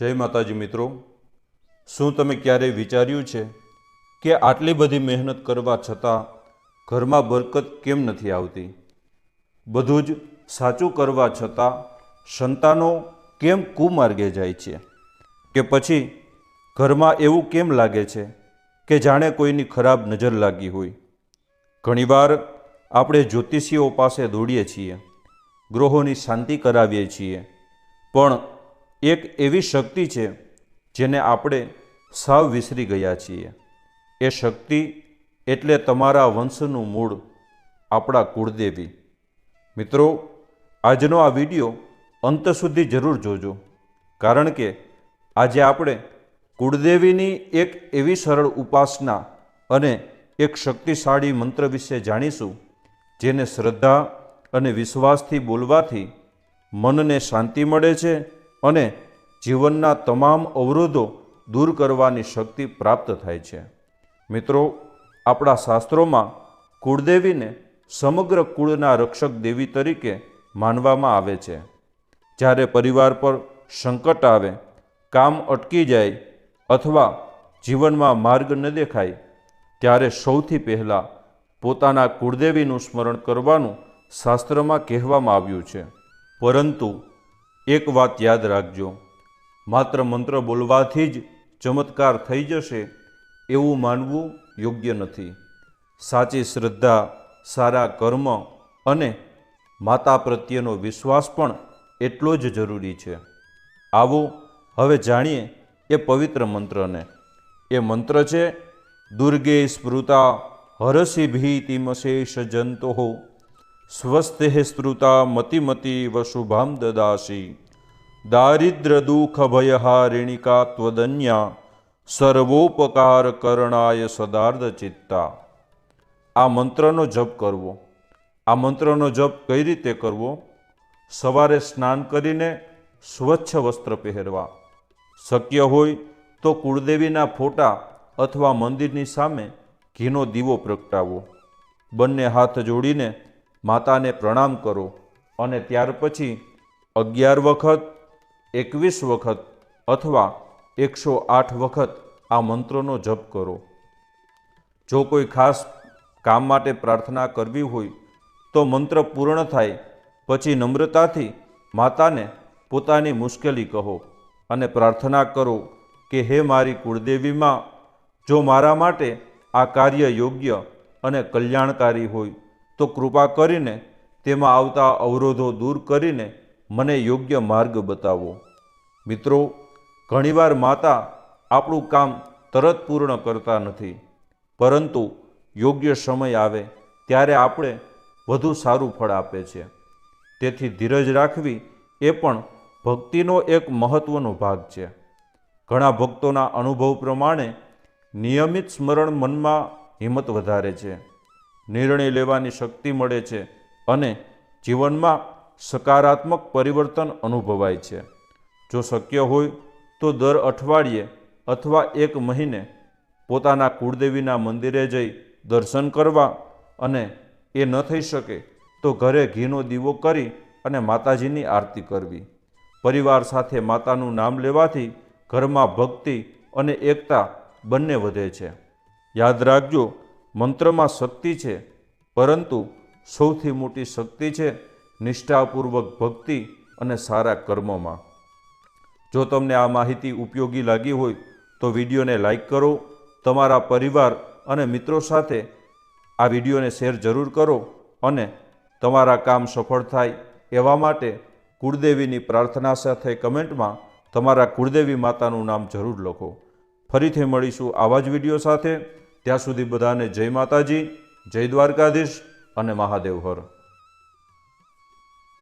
જય માતાજી મિત્રો, શું તમે ક્યારેય વિચાર્યું છે કે આટલી બધી મહેનત કરવા છતાં ઘરમાં બરકત કેમ નથી આવતી? બધું જ સાચું કરવા છતાં સંતાનો કેમ કુમાર્ગે જાય છે? કે પછી ઘરમાં એવું કેમ લાગે છે કે જાણે કોઈની ખરાબ નજર લાગી હોય? ઘણીવાર આપણે જ્યોતિષીઓ પાસે દોડીએ છીએ, ગ્રહોની શાંતિ કરાવીએ છીએ, પણ એક એવી શક્તિ છે જેને આપણે સાવ વિસરી ગયા છીએ. એ શક્તિ એટલે તમારા વંશનું મૂળ, આપણા કુળદેવી. મિત્રો, આજનો આ વિડીયો અંત સુધી જરૂર જોજો, કારણ કે આજે આપણે કુળદેવીની એક એવી સરળ ઉપાસના અને એક શક્તિશાળી મંત્ર વિશે જાણીશું, જેને શ્રદ્ધા અને વિશ્વાસથી બોલવાથી મનને શાંતિ મળે છે અને જીવનના તમામ અવરોધો દૂર કરવાની શક્તિ પ્રાપ્ત થાય છે. મિત્રો, આપણા શાસ્ત્રોમાં કુળદેવીને સમગ્ર કુળના રક્ષક દેવી તરીકે માનવામાં આવે છે. જ્યારે પરિવાર પર સંકટ આવે, કામ અટકી જાય અથવા જીવનમાં માર્ગ ન દેખાય, ત્યારે સૌથી પહેલાં પોતાના કુળદેવીનું સ્મરણ કરવાનું શાસ્ત્રમાં કહેવામાં આવ્યું છે. પરંતુ એક વાત યાદ રાખજો, માત્ર મંત્ર બોલવાથી જ ચમત્કાર થઈ જશે એવું માનવું યોગ્ય નથી. સાચી શ્રદ્ધા, સારા કર્મ અને માતા પ્રત્યેનો વિશ્વાસ પણ એટલો જ જરૂરી છે. આવો હવે જાણીએ એ પવિત્ર મંત્રને. એ મંત્ર છે: દુર્ગે સ્મૃતા હરસી ભીતિમશેષ જંતો સ્વસ્તે સ્મૃતા મતિમતી વશુભામ દદાસી દારિદ્ર દુઃખ ભયહારિણિકા ત્વદન્યા સર્વોપકાર કરણાય સદાર્ધ ચિત્તા. આ મંત્રનો જપ કરવો. આ મંત્રનો જપ કઈ રીતે કરવો? સવારે સ્નાન કરીને સ્વચ્છ વસ્ત્ર પહેરવા. શક્ય હોય તો કુળદેવીના ફોટા અથવા મંદિરની સામે ઘીનો દીવો પ્રગટાવો. બંને હાથ જોડીને માતાને પ્રણામ કરો અને ત્યાર પછી 11 વખત, 21 વખત અથવા 108 વખત આ મંત્રનો જપ કરો. જો કોઈ ખાસ કામ માટે પ્રાર્થના કરવી હોય તો મંત્ર પૂર્ણ થાય પછી નમ્રતાથી માતાને પોતાની મુશ્કેલી કહો અને પ્રાર્થના કરો કે હે મારી કુળદેવીમાં, જો મારા માટે આ કાર્ય યોગ્ય અને કલ્યાણકારી હોય તો કૃપા કરીને તેમાં આવતા અવરોધો દૂર કરીને મને યોગ્ય માર્ગ બતાવો. મિત્રો, ઘણીવાર માતા આપણું કામ તરત પૂર્ણ કરતા નથી, પરંતુ યોગ્ય સમય આવે ત્યારે આપણે વધુ સારું ફળ આપે છે. તેથી ધીરજ રાખવી એ પણ ભક્તિનો એક મહત્વનો ભાગ છે. ઘણા ભક્તોના અનુભવ પ્રમાણે નિયમિત સ્મરણ મનમાં હિંમત વધારે છે, નિર્ણય લેવાની શક્તિ મળે છે અને જીવનમાં સકારાત્મક પરિવર્તન અનુભવાય છે. જો શક્ય હોય તો દર અઠવાડિયે અથવા 1 મહિને પોતાના કુળદેવીના મંદિરે જઈ દર્શન કરવા, અને એ ન થઈ શકે તો ઘરે ઘીનો દીવો કરી અને માતાજીની આરતી કરવી. પરિવાર સાથે માતાનું નામ લેવાથી ઘરમાં ભક્તિ અને એકતા બંને વધે છે. યાદ રાખજો, મંત્રમાં શક્તિ છે, પરંતુ સૌથી મોટી શક્તિ છે નિષ્ઠાપૂર્વક ભક્તિ અને સારા કર્મોમાં. જો તમને આ માહિતી ઉપયોગી લાગી હોય તો વિડીયોને લાઈક કરો, તમારા પરિવાર અને મિત્રો સાથે આ વિડીયોને શેર જરૂર કરો અને તમારા કામ સફળ થાય એવા માટે કુળદેવીની પ્રાર્થના સાથે કમેન્ટમાં તમારા કુળદેવી માતાનું નામ જરૂર લખો. ફરીથી મળીશું આવા જ વિડીયો સાથે. ત્યાં સુધી બધાને જય માતાજી, જય દ્વારકાધીશ અને મહાદેવ હર.